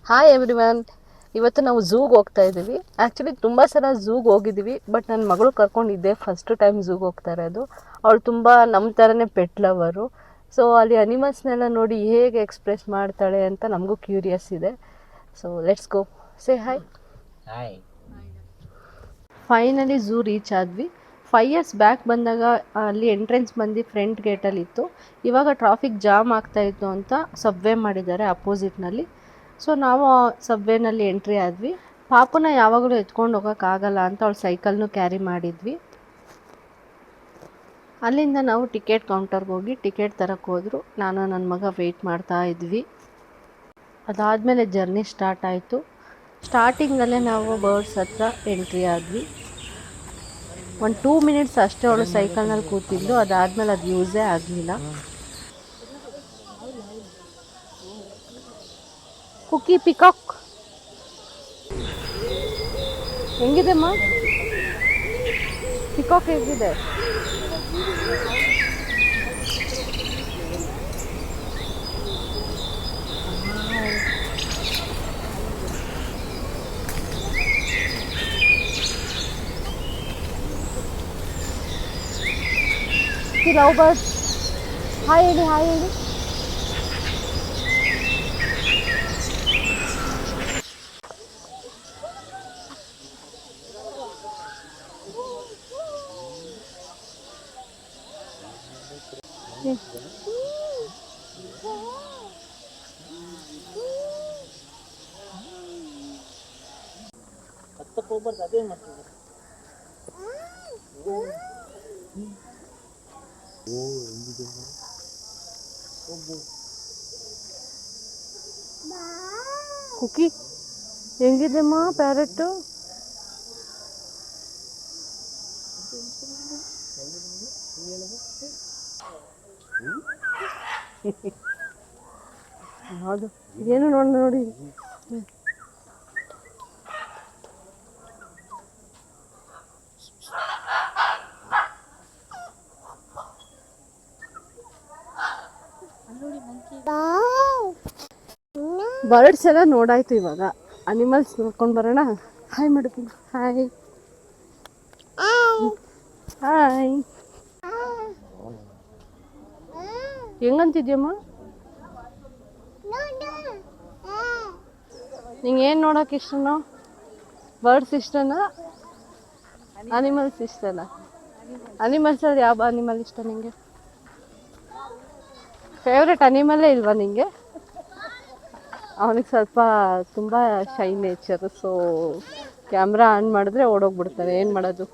Hi everyone. ಇವತ್ತು ನಾವು ಝೂಗೆ ಹೋಗ್ತಾ ಇದ್ದೀವಿ. ಆ್ಯಕ್ಚುಲಿ ತುಂಬ ಸಲ ಝೂಗೆ ಹೋಗಿದ್ದೀವಿ, ಬಟ್ ನನ್ನ ಮಗಳು ಕರ್ಕೊಂಡಿದ್ದೆ ಫಸ್ಟ್ ಟೈಮ್ ಝೂಗೆ ಹೋಗ್ತಾ ಇರೋದು. ಅವಳು ತುಂಬ ನಮ್ಮ ಥರನೇ ಪೆಟ್ ಲವರು. ಸೊ ಅಲ್ಲಿ ಅನಿಮಲ್ಸ್ನೆಲ್ಲ ನೋಡಿ ಹೇಗೆ ಎಕ್ಸ್ಪ್ರೆಸ್ ಮಾಡ್ತಾಳೆ ಅಂತ ನಮಗೂ ಕ್ಯೂರಿಯಸ್ ಇದೆ. So let's go, say hi. Hi. Finally zoo reach ಆದ್ವಿ. 5 ಇಯರ್ಸ್ ಬ್ಯಾಕ್ ಬಂದಾಗ ಅಲ್ಲಿ ಎಂಟ್ರೆನ್ಸ್ ಬಂದು ಫ್ರಂಟ್ ಗೇಟಲ್ಲಿ ಇತ್ತು. ಇವಾಗ ಟ್ರಾಫಿಕ್ ಜಾಮ್ ಆಗ್ತಾಯಿತ್ತು ಅಂತ ಸಬ್ವೇ ಮಾಡಿದ್ದಾರೆ ಅಪೋಸಿಟ್ನಲ್ಲಿ. ಸೊ ನಾವು ಸಬ್ವೇನಲ್ಲಿ ಎಂಟ್ರಿ ಆದ್ವಿ. ಪಾಪುನ ಯಾವಾಗಲೂ ಎತ್ಕೊಂಡು ಹೋಗೋಕ್ಕಾಗಲ್ಲ ಅಂತ ಅವಳು ಸೈಕಲ್ನು ಕ್ಯಾರಿ ಮಾಡಿದ್ವಿ. ಅಲ್ಲಿಂದ ನಾವು ಟಿಕೆಟ್ ಕೌಂಟರ್ಗೆ ಹೋಗಿ ಟಿಕೆಟ್ ತರಕ್ಕೆ ಹೋದ್ರು. ನಾನು ನನ್ನ ಮಗ ವೆಯ್ಟ್ ಮಾಡ್ತಾ ಇದ್ವಿ. ಅದಾದಮೇಲೆ ಜರ್ನಿ ಸ್ಟಾರ್ಟ್ ಆಯಿತು. ಸ್ಟಾರ್ಟಿಂಗಲ್ಲೇ ನಾವು ಬರ್ಡ್ಸ್ ಹತ್ರ ಎಂಟ್ರಿ ಆದ್ವಿ. ಒಂದು 2 ಮಿನಿಟ್ಸ್ ಅಷ್ಟೇ ಅವಳು ಸೈಕಲ್ನಲ್ಲಿ ಕೂತಿದ್ದು. ಅದಾದಮೇಲೆ ಅದು ಯೂಸೇ ಆಗಲಿಲ್ಲ. ಕುಕ್ಕಿ ಪಿಕಾಕ್ ಹೆಂಗಿದೆ ಅಮ್ಮ? ಪಿಕಾಕ್ ಹೇಗಿದೆ? ಲವ್ ಬರ್ಡ್ ಹಾಯ್ ಹೇಳಿ, ಹಾಯ್ ಹೇಳಿ. ಅದೇ ಮಾಡ್ತೀವಿ. ಕುಕ್ಕಿ ಹೆಂಗಿದೆಮ್ಮ ಪ್ಯಾರೆಟ್ಟು? ಹೌದು, ಏನು ನೋಡಿ. ಬರ್ಡ್ಸ್ ಎಲ್ಲ ನೋಡಾಯ್ತು. ಇವಾಗ ಅನಿಮಲ್ಸ್ ನೋಡ್ಕೊಂಡು ಬರೋಣ. ಹಾಯ್ ಮಾಡ್ತೀನಿ. Hi hi. ಹೆಂಗಂತಿದ್ಯಮ್ಮ? ನಿಂಗೆ ಏನು ನೋಡೋಕೆ ಇಷ್ಟನೋ? ಬರ್ಡ್ಸ್ ಇಷ್ಟನಾ, ಅನಿಮಲ್ಸ್ ಇಷ್ಟನಾ? ಅನಿಮಲ್ಸಲ್ಲಿ ಯಾವ ಅನಿಮಲ್ ಇಷ್ಟ ನಿಂಗೆ? ಫೇವ್ರೆಟ್ ಅನಿಮಲ್ಲೇ ಇಲ್ವಾ ನಿಂಗೆ? ಅವನಿಗೆ ಸ್ವಲ್ಪ ತುಂಬ ಶೈ ನೇಚರು. ಸೊ ಕ್ಯಾಮ್ರಾ ಆನ್ ಮಾಡಿದ್ರೆ ಓಡೋಗ್ಬಿಡ್ತಾನೆ. ಏನು ಮಾಡೋದು?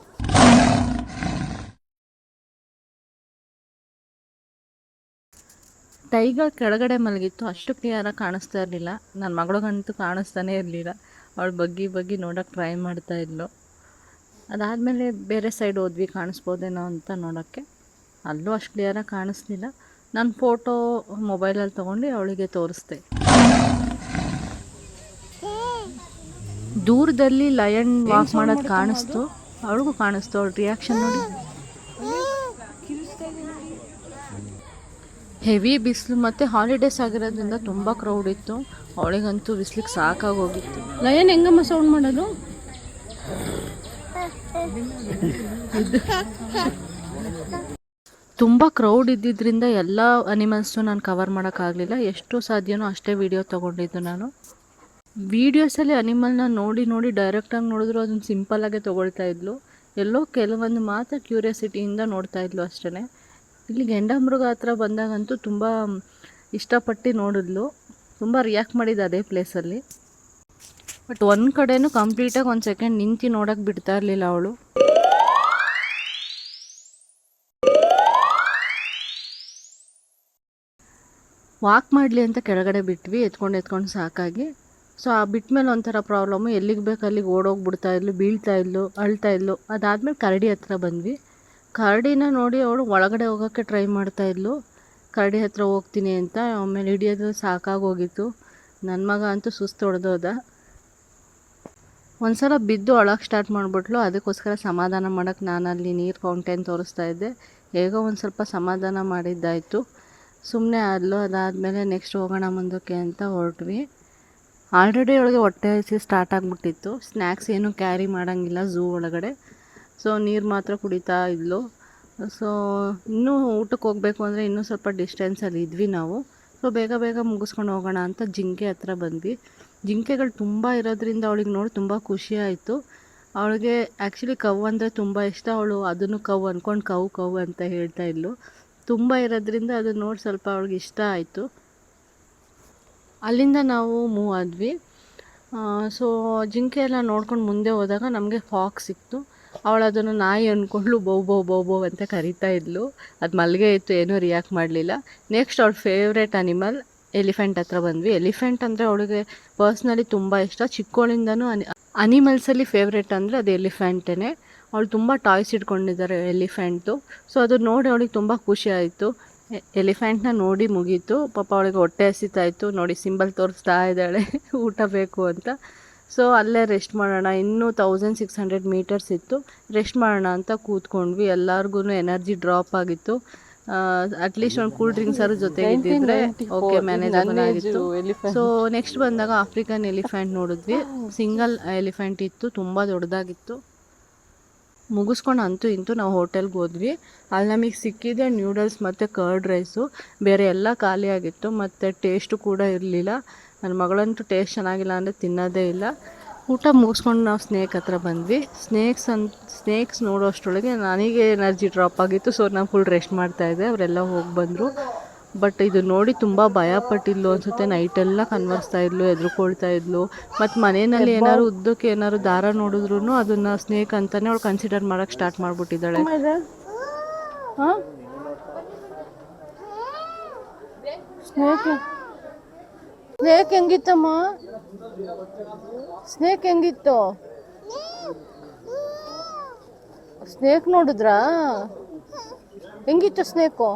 ಟೈಗರ್ ಕೆಳಗಡೆ ಮಲಗಿತ್ತು. ಅಷ್ಟು ಕ್ಲಿಯರಾಗಿ ಕಾಣಿಸ್ತಾ ಇರಲಿಲ್ಲ. ನನ್ನ ಮಗಳಿಗಂತೂ ಕಾಣಿಸ್ತಾನೆ ಇರಲಿಲ್ಲ. ಅವಳು ಬಗ್ಗಿ ನೋಡೋಕ್ಕೆ ಟ್ರೈ ಮಾಡ್ತಾ ಇದ್ಲು. ಅದಾದಮೇಲೆ ಬೇರೆ ಸೈಡ್ ಹೋದ್ವಿ, ಕಾಣಿಸ್ಬೋದೇನೋ ಅಂತ ನೋಡೋಕ್ಕೆ. ಅಲ್ಲೂ ಅಷ್ಟು ಕ್ಲಿಯರಾಗಿ ಕಾಣಿಸ್ಲಿಲ್ಲ. ನಾನು ಫೋಟೋ ಮೊಬೈಲಲ್ಲಿ ತೊಗೊಂಡು ಅವಳಿಗೆ ತೋರಿಸ್ದೆ. ದೂರದಲ್ಲಿ ಲಯನ್ ವಾಕ್ ಮಾಡೋದು ಕಾಣಿಸ್ತು. ಅವಳಿಗೂ ಕಾಣಿಸ್ತು. ಅವಳ ರಿಯಾಕ್ಷನ್ ನೋಡಿ. ಹೆವಿ ಬಿಸಿಲು ಮತ್ತು ಹಾಲಿಡೇಸ್ ಆಗಿರೋದ್ರಿಂದ ತುಂಬ ಕ್ರೌಡ್ ಇತ್ತು. ಅವಳಿಗಂತೂ ಬಿಸ್ಲಿಗೆ ಸಾಕಾಗೋಗಿತ್ತು. ಲಯನ್ ಹೆಂಗಮ್ಮ ಸೌಂಡ್ ಮಾಡೋದು? ತುಂಬ ಕ್ರೌಡ್ ಇದ್ದಿದ್ದರಿಂದ ಎಲ್ಲ ಅನಿಮಲ್ಸ್ನು ನಾನು ಕವರ್ ಮಾಡೋಕ್ಕಾಗಲಿಲ್ಲ. ಎಷ್ಟು ಸಾಧ್ಯನೋ ಅಷ್ಟೇ ವಿಡಿಯೋ ತೊಗೊಂಡಿದ್ದು ನಾನು. ವೀಡಿಯೋಸಲ್ಲಿ ಅನಿಮಲ್ನ ನೋಡಿ ಡೈರೆಕ್ಟಾಗಿ ನೋಡಿದ್ರು ಅದನ್ನು ಸಿಂಪಲ್ಲಾಗೆ ತೊಗೊಳ್ತಾ ಇದ್ಲು. ಎಲ್ಲೋ ಕೆಲವೊಂದು ಮಾತ್ರ ಕ್ಯೂರಿಯಾಸಿಟಿಯಿಂದ ನೋಡ್ತಾ ಇದ್ಲು ಅಷ್ಟೇ. ಇಲ್ಲಿ ಗೆಂಡಮೃಗ ಹತ್ರ ಬಂದಾಗಂತೂ ತುಂಬ ಇಷ್ಟಪಟ್ಟು ನೋಡಿದ್ಲು. ತುಂಬ ರಿಯಾಕ್ಟ್ ಮಾಡಿದ್ದು ಅದೇ ಪ್ಲೇಸಲ್ಲಿ. ಬಟ್ ಒಂದು ಕಡೆನೂ ಕಂಪ್ಲೀಟಾಗಿ 1 ಸೆಕೆಂಡ್ ನಿಂತು ನೋಡೋಕ್ಕೆ ಬಿಡ್ತಾ ಇರಲಿಲ್ಲ ಅವಳು. ವಾಕ್ ಮಾಡಲಿ ಅಂತ ಕೆಳಗಡೆ ಬಿಟ್ವಿ, ಎತ್ಕೊಂಡು ಸಾಕಾಗಿ. ಸೊ ಆ ಬಿಟ್ಟ ಮೇಲೆ ಒಂಥರ ಪ್ರಾಬ್ಲಮ್ಮು. ಎಲ್ಲಿಗೆ ಬೇಕು ಅಲ್ಲಿಗೆ ಓಡೋಗ್ಬಿಡ್ತಾ ಇದ್ಲು, ಬೀಳ್ತಾ ಇದ್ಲು, ಅಳ್ತಾ ಇದ್ಲು. ಅದಾದಮೇಲೆ ಕರಡಿ ಹತ್ರ ಬಂದ್ವಿ. ಕರಡಿನ ನೋಡಿ ಅವಳು ಒಳಗಡೆ ಹೋಗೋಕ್ಕೆ ಟ್ರೈ ಮಾಡ್ತಾಯಿದ್ಲು. ಕರಡಿ ಹತ್ರ ಹೋಗ್ತೀನಿ ಅಂತ. ಆಮೇಲೆ ಹಿಡಿಯೋದು ಸಾಕಾಗೋಗಿತ್ತು. ನನ್ನ ಮಗ ಅಂತೂ ಸುಸ್ತು ಹೊಡೆದೋದ. ಒಂದು ಸಲ ಬಿದ್ದು ಅಳೋಕ್ಕೆ ಸ್ಟಾರ್ಟ್ ಮಾಡಿಬಿಟ್ಲು. ಅದಕ್ಕೋಸ್ಕರ ಸಮಾಧಾನ ಮಾಡೋಕ್ಕೆ ನಾನು ಅಲ್ಲಿ ನೀರು ಫೌಂಟೇನ್ ತೋರಿಸ್ತಾ ಇದ್ದೆ. ಹೇಗೋ ಒಂದು ಸ್ವಲ್ಪ ಸಮಾಧಾನ ಮಾಡಿದ್ದಾಯಿತು. ಸುಮ್ಮನೆ ಆದಲು. ಅದಾದಮೇಲೆ ನೆಕ್ಸ್ಟ್ ಹೋಗೋಣ ಮುಂದಕ್ಕೆ ಅಂತ ಹೊರಟ್ವಿ. ಆಲ್ರೆಡಿ ಅವಳಿಗೆ ಹೊಟ್ಟೆ ಹಸಿ ಸ್ಟಾರ್ಟ್ ಆಗಿಬಿಟ್ಟಿತ್ತು. ಸ್ನ್ಯಾಕ್ಸ್ ಏನೂ ಕ್ಯಾರಿ ಮಾಡೋಂಗಿಲ್ಲ ಝೂ ಒಳಗಡೆ. ಸೊ ನೀರು ಮಾತ್ರ ಕುಡಿತಾ ಇದ್ಲು. ಸೊ ಇನ್ನೂ ಊಟಕ್ಕೆ ಹೋಗಬೇಕು ಅಂದರೆ ಇನ್ನೂ ಸ್ವಲ್ಪ ಡಿಸ್ಟೆನ್ಸಲ್ಲಿ ಇದ್ವಿ ನಾವು. ಸೊ ಬೇಗ ಬೇಗ ಮುಗಿಸ್ಕೊಂಡು ಹೋಗೋಣ ಅಂತ ಜಿಂಕೆ ಹತ್ರ ಬಂದ್ವಿ. ಜಿಂಕೆಗಳು ತುಂಬ ಇರೋದ್ರಿಂದ ಅವಳಿಗೆ ನೋಡಿ ತುಂಬ ಖುಷಿ ಆಯಿತು. ಅವಳಿಗೆ ಆ್ಯಕ್ಚುಲಿ ಕವು ಅಂದರೆ ತುಂಬ ಇಷ್ಟ. ಅವಳು ಅದನ್ನು ಕವು ಅಂದ್ಕೊಂಡು ಕವು ಕವು ಅಂತ ಹೇಳ್ತಾ ಇದ್ಲು. ತುಂಬ ಇರೋದ್ರಿಂದ ಅದನ್ನು ನೋಡಿ ಸ್ವಲ್ಪ ಅವಳಿಗೆ ಇಷ್ಟ ಆಯಿತು. ಅಲ್ಲಿಂದ ನಾವು ಮೂವ್ ಆದ್ವಿ. ಸೊ ಜಿಂಕೆ ಎಲ್ಲ ನೋಡ್ಕೊಂಡು ಮುಂದೆ ಹೋದಾಗ ನಮಗೆ ಫಾಕ್ಸ್ ಸಿಕ್ತು. ಅವಳು ಅದನ್ನು ನಾಯಿ ಅಂದ್ಕೊಂಡು ಬೌ ಬೌ ಬೌ ಬೌ ಅಂತ ಕರಿತಾ ಇದ್ಲು. ಅದು ಮಲ್ಲಿಗೆ ಇತ್ತು, ಏನೂ ರಿಯಾಕ್ಟ್ ಮಾಡಲಿಲ್ಲ. ನೆಕ್ಸ್ಟ್ ಅವಳ ಫೇವ್ರೇಟ್ ಅನಿಮಲ್ ಎಲಿಫೆಂಟ್ ಹತ್ರ ಬಂದ್ವಿ. ಎಲಿಫೆಂಟ್ ಅಂದರೆ ಅವಳಿಗೆ ಪರ್ಸ್ನಲಿ ತುಂಬ ಇಷ್ಟ. ಚಿಕ್ಕವಳಿಂದನೂ ಅನಿಮಲ್ಸಲ್ಲಿ ಫೇವ್ರೇಟ್ ಅಂದರೆ ಅದು ಎಲಿಫೆಂಟೇ. ಅವಳು ತುಂಬ ಟಾಯ್ಸ್ ಇಟ್ಕೊಂಡಿದ್ದಾರೆ ಎಲಿಫೆಂಟು. ಸೊ ಅದು ನೋಡಿ ಅವಳಿಗೆ ತುಂಬ ಖುಷಿ ಆಯಿತು. ಎಲಿಫೆಂಟ್ನ ನೋಡಿ ಮುಗೀತು. ಪಾಪ ಅವಳಿಗೆ ಹೊಟ್ಟೆ ಹಸಿತಾಯಿತು. ನೋಡಿ ಸಿಂಬಲ್ ತೋರಿಸ್ತಾ ಇದ್ದಾಳೆ ಊಟ ಬೇಕು ಅಂತ. ಸೊ ಅಲ್ಲೇ ರೆಸ್ಟ್ ಮಾಡೋಣ, ಇನ್ನೂ 1600 ಮೀಟರ್ಸ್ ಇತ್ತು. ರೆಸ್ಟ್ ಮಾಡೋಣ ಅಂತ ಕೂತ್ಕೊಂಡ್ವಿ. ಎಲ್ಲರಿಗೂ ಎನರ್ಜಿ ಡ್ರಾಪ್ ಆಗಿತ್ತು. ಅಟ್ಲೀಸ್ಟ್ ಒಂದು ಕೂಲ್ ಡ್ರಿಂಕ್ಸ್ ಆದ್ರೂ ಜೊತೆಗೆ ಇದ್ದಿದ್ರೆ ಓಕೆ ಮ್ಯಾನೇಜಬಲ್ ಆಗಿತ್ತು. ಸೊ ನೆಕ್ಸ್ಟ್ ಬಂದಾಗ ಆಫ್ರಿಕನ್ ಎಲಿಫೆಂಟ್ ನೋಡಿದ್ವಿ. ಸಿಂಗಲ್ ಎಲಿಫೆಂಟ್ ಇತ್ತು, ತುಂಬ ದೊಡ್ಡದಾಗಿತ್ತು. ಮುಗಿಸ್ಕೊಂಡು ಅಂತೂ ಇಂತೂ ನಾವು ಹೋಟೆಲ್ಗೆ ಹೋದ್ವಿ. ಅಲ್ಲಿ ನಮಗೆ ಸಿಕ್ಕಿದೆ ನ್ಯೂಡಲ್ಸ್ ಮತ್ತು ಕರ್ಡ್ ರೈಸು. ಬೇರೆ ಎಲ್ಲ ಖಾಲಿಯಾಗಿತ್ತು ಮತ್ತು ಟೇಸ್ಟು ಕೂಡ ಇರಲಿಲ್ಲ. ನನ್ನ ಮಗಳಂತೂ ಟೇಸ್ಟ್ ಚೆನ್ನಾಗಿಲ್ಲ ಅಂದರೆ ತಿನ್ನೋದೇ ಇಲ್ಲ. ಊಟ ಮುಗಿಸ್ಕೊಂಡು ನಾವು ಸ್ನೇಕ್ ಹತ್ರ ಬಂದ್ವಿ. ಸ್ನೇಕ್ಸ್ ನೋಡೋಷ್ಟರೊಳಗೆ ನನಗೆ ಎನರ್ಜಿ ಡ್ರಾಪ್ ಆಗಿತ್ತು. ಸೊ ನಾನು ಫುಲ್ ರೆಸ್ಟ್ ಮಾಡ್ತಾಯಿದ್ದೆ. ಅವರೆಲ್ಲ ಹೋಗಿ ಬಂದರು. ಬಟ್ ಇದು ನೋಡಿ ತುಂಬ ಭಯಪಟ್ಟಿದ್ಲು ಅನಿಸುತ್ತೆ. ನೈಟೆಲ್ಲ ಕನ್ವರ್ಸ್ತಾ ಇದ್ಲು, ಹೆದ್ರುಕೊಳ್ತಾ ಇದ್ಲು. ಮತ್ತು ಮನೆಯಲ್ಲಿ ಏನಾದ್ರು ಉದ್ದಕ್ಕೆ ಏನಾದ್ರು ದಾರ ನೋಡಿದ್ರು ಅದನ್ನು ಸ್ನೇಕ್ ಅಂತಲೇ ಅವಳು ಕನ್ಸಿಡರ್ ಮಾಡೋಕ್ಕೆ ಸ್ಟಾರ್ಟ್ ಮಾಡಿಬಿಟ್ಟಿದ್ದಾಳೆ. ಹಾಂ ಸ್ನೇಕ್ ಹೆಂಗಿತ್ತಮ್ಮ? ಸ್ನೇಕ್ ಹೆಂಗಿತ್ತು? ಸ್ನೇಕ್ ನೋಡಿದ್ರಾ? ಹೆಂಗಿತ್ತು ಸ್ನೇಕು?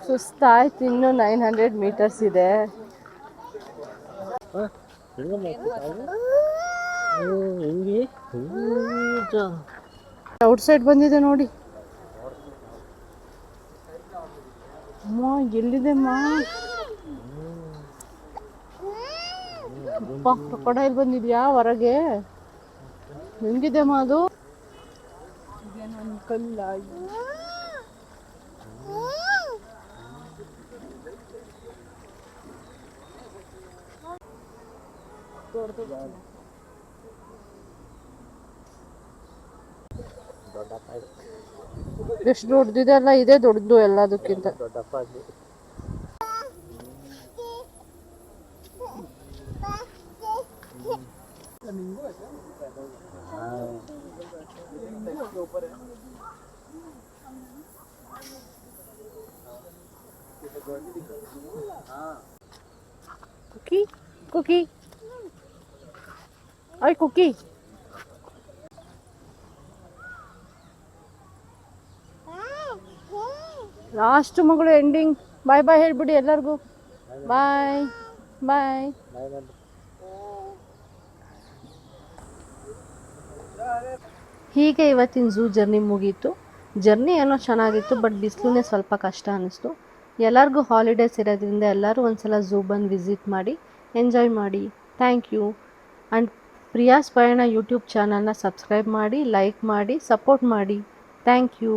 ಸುಸ್ತಾಯ್ತು. ಇನ್ನು 900 ಮೀಟರ್ಸ್ ಇದೆ. ಔಟ್ ಸೈಡ್ ಬಂದಿದೆ ನೋಡಿ. ಅಮ್ಮ ಎಲ್ಲಿದೆ ಅಮ್ಮ? ಕ್ರೊಕೊಡೈಲ್ ಬಂದಿದ್ಯಾ ಹೊರಗೆ? ಹೆಂಗಿದೆ ಅಮ್ಮ ಅದು? ಕಲ್ಲ ಎಷ್ಟು ದೊಡ್ಡದಿದೆ ಅಲ್ಲ. ಇದೇ ದೊಡ್ಡದು ಎಲ್ಲದಕ್ಕಿಂತ. ಕುಕಿ ಕುಕಿ ಐ ಕುಕಿ. ಲಾಸ್ಟ್ ಮಗಳು ಎಂಡಿಂಗ್. ಬಾಯ್ ಬಾಯ್ ಹೇಳ್ಬಿಡಿ ಎಲ್ಲರಿಗೂ. ಬಾಯ್ ಬಾಯ್. ಹೀಗೆ ಇವತ್ತಿನ ಝೂ ಜರ್ನಿ ಮುಗೀತು. ಜರ್ನಿ ಏನೋ ಚೆನ್ನಾಗಿತ್ತು, ಬಟ್ ಬಿಸಿಲುನೇ ಸ್ವಲ್ಪ ಕಷ್ಟ ಅನ್ನಿಸ್ತು. ಎಲ್ಲರಿಗೂ ಹಾಲಿಡೇಸ್ ಇರೋದ್ರಿಂದ ಎಲ್ಲರೂ ಒಂದ್ಸಲ ಝೂ ಬಂದು ವಿಸಿಟ್ ಮಾಡಿ ಎಂಜಾಯ್ ಮಾಡಿ. Thank you. ಆ್ಯಂಡ್ ಪ್ರಿಯಾಸ್ ಪಯಣ ಯೂಟ್ಯೂಬ್ ಚಾನಲ್ನ ಸಬ್ಸ್ಕ್ರೈಬ್ ಮಾಡಿ, ಲೈಕ್ ಮಾಡಿ, ಸಪೋರ್ಟ್ ಮಾಡಿ. Thank you.